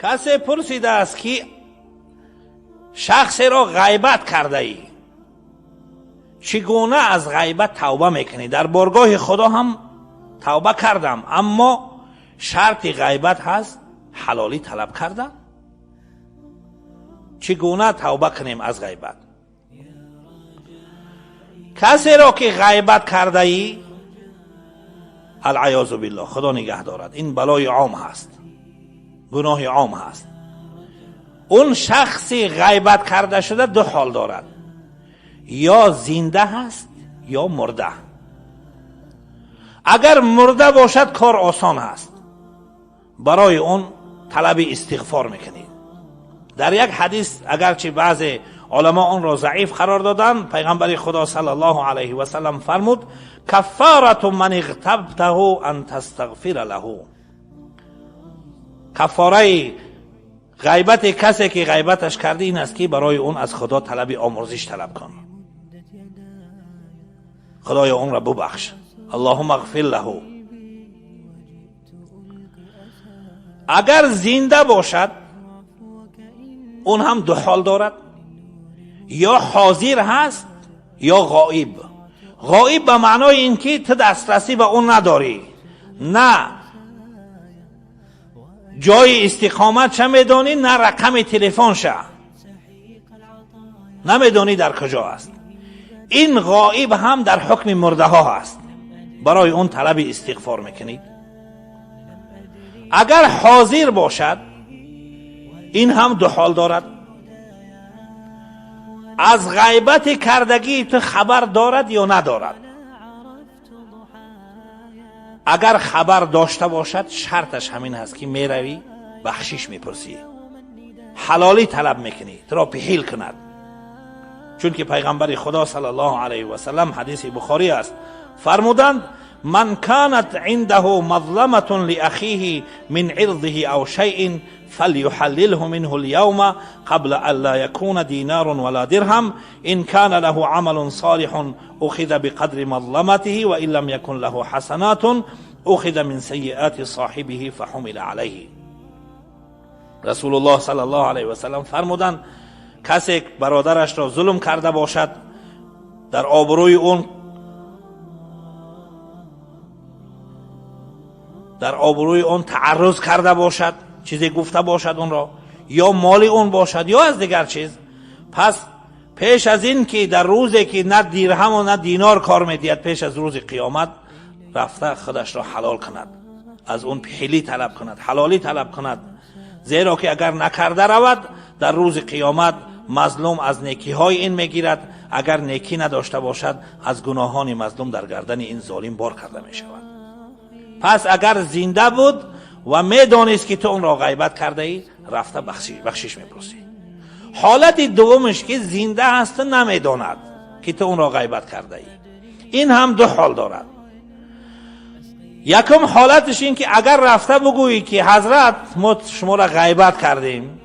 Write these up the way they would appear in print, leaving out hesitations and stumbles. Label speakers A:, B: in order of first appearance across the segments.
A: کسی پرسیده است که شخصی را غیبت کرده ای، چگونه از غیبت توبه میکنی؟ در بارگاه خدا هم توبه کردم، اما شرط غیبت هست حلالی طلب کردن. چگونه توبه کنیم از غیبت؟ کسی را که غیبت کرده ای، العیاذ بالله، خدا نگه دارد، این بلای عام هست، گناه عام هست. اون شخصی غیبت کرده شده دو حال دارد، یا زنده هست یا مرده. اگر مرده باشد کار آسان هست، برای اون طلب استغفار میکنید. در یک حدیث اگرچه بعضی علما اون را ضعیف قرار دادن، پیغمبر خدا صلی الله علیه و سلم فرمود کفاره من اغتبته ان تستغفر له. کفاره غیبت کسی که غیبتش کرده این است که برای اون از خدا طلب آمرزش طلب کن، خدایا اون را ببخش، اللهم اغفر له. اگر زنده باشد اون هم دو حال دارد، یا حاضر هست یا غائب. غائب به معنای این که تو دسترسی به اون نداری، نه جای استقامت چه میدانی، نه رقم تلفن شه نمیدانی در کجا است. این غائب هم در حکم مرده ها هست، برای اون طلب استغفار میکنید. اگر حاضر باشد این هم دو حال دارد، از غیبت کردگی تو خبر دارد یا ندارد. اگر خبر داشته باشد شرطش همین هست که میروی بخشش میپرسی، حلالی طلب میکنی، تو را پهیل کند. چون که پیغمبر خدا صلی الله علیه و سلم حدیث بخاری است، فرمودند من كانت عنده مظلمة لأخيه من عرضه أو شيء فليحلله منه اليوم قبل أن لا يكون دينار ولا درهم إن كان له عمل صالح أخذ بقدر مظلمته وإن لم يكن له حسنات أخذ من سيئات صاحبه فحمل عليه. رسول الله صلی الله علیه و سلم فرمودند کسی برادرش را ظلم کرده باشد، در آبروی اون تعرض کرده باشد، چیزی گفته باشد اون را، یا مالی اون باشد یا از دیگر چیز، پس پیش از این که در روزی که نه درهم و نه دینار کار میدید، پیش از روز قیامت رفته خودش را حلال کند، از اون پهلی طلب کند، حلالی طلب کند. زیرا که اگر نکرده رود در روز قیامت مظلوم از نیکی های این میگیرد، اگر نیکی نداشته باشد از گناهان مظلوم در گردن این ظالم بار کرده می شود. پس اگر زنده بود و میدانست که تو اون را غیبت کرده ای، رفته بخشش میپرسی. حالت دومش که زنده هست نمیداند که تو اون را غیبت کرده ای، این هم دو حال دارد. یکم حالتش این که اگر رفته بگویی که حضرت ما شما را غیبت کردیم،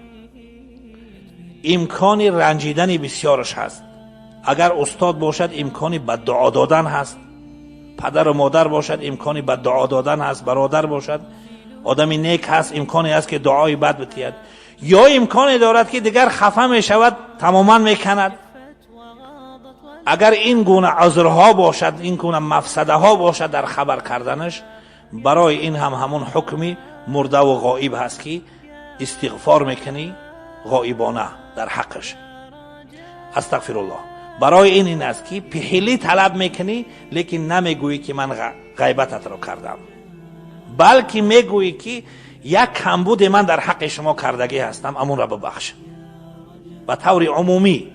A: امکان رنجیدن بسیارش هست. اگر استاد باشد امکانی بددعا دادن هست، پدر و مادر باشد امکانی بددعا دادن هست، برادر باشد آدمی نیک هست امکانی هست که دعای بد بتید، یا امکانی دارد که دیگر خفه می شود تماما می کند. اگر این گونه عذرها باشد، این گونه مفسده ها باشد در خبر کردنش، برای این هم همون حکمی مرده و غائب هست که استغفار میکنی غائبانه در حقش، استغفر الله. برای این است که پهلی طلب میکنی، لیکن نمیگویی که من غیبتت رو کردم، بلکه میگویی که یک کمبود من در حق شما کردگی هستم، امون را ببخش. به طور عمومی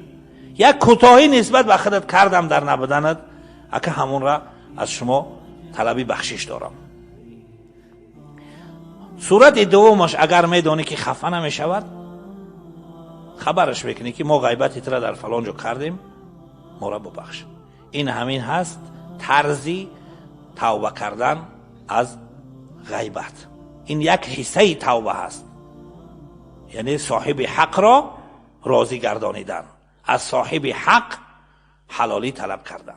A: یک کوتاهی نسبت به خودت کردم در نبودنت، اگه همون را از شما طلبی بخشش دارم. صورت دومش اگر میدونی که خفه نمیشود، خبرش بکنی که ما غیبتی را در فلان جا کردیم، ما را ببخش. این همین هست طرزی توبه کردن از غیبت. این یک حصه توبه هست، یعنی صاحب حق را راضی گردانیدن، از صاحب حق حلالی طلب کردن.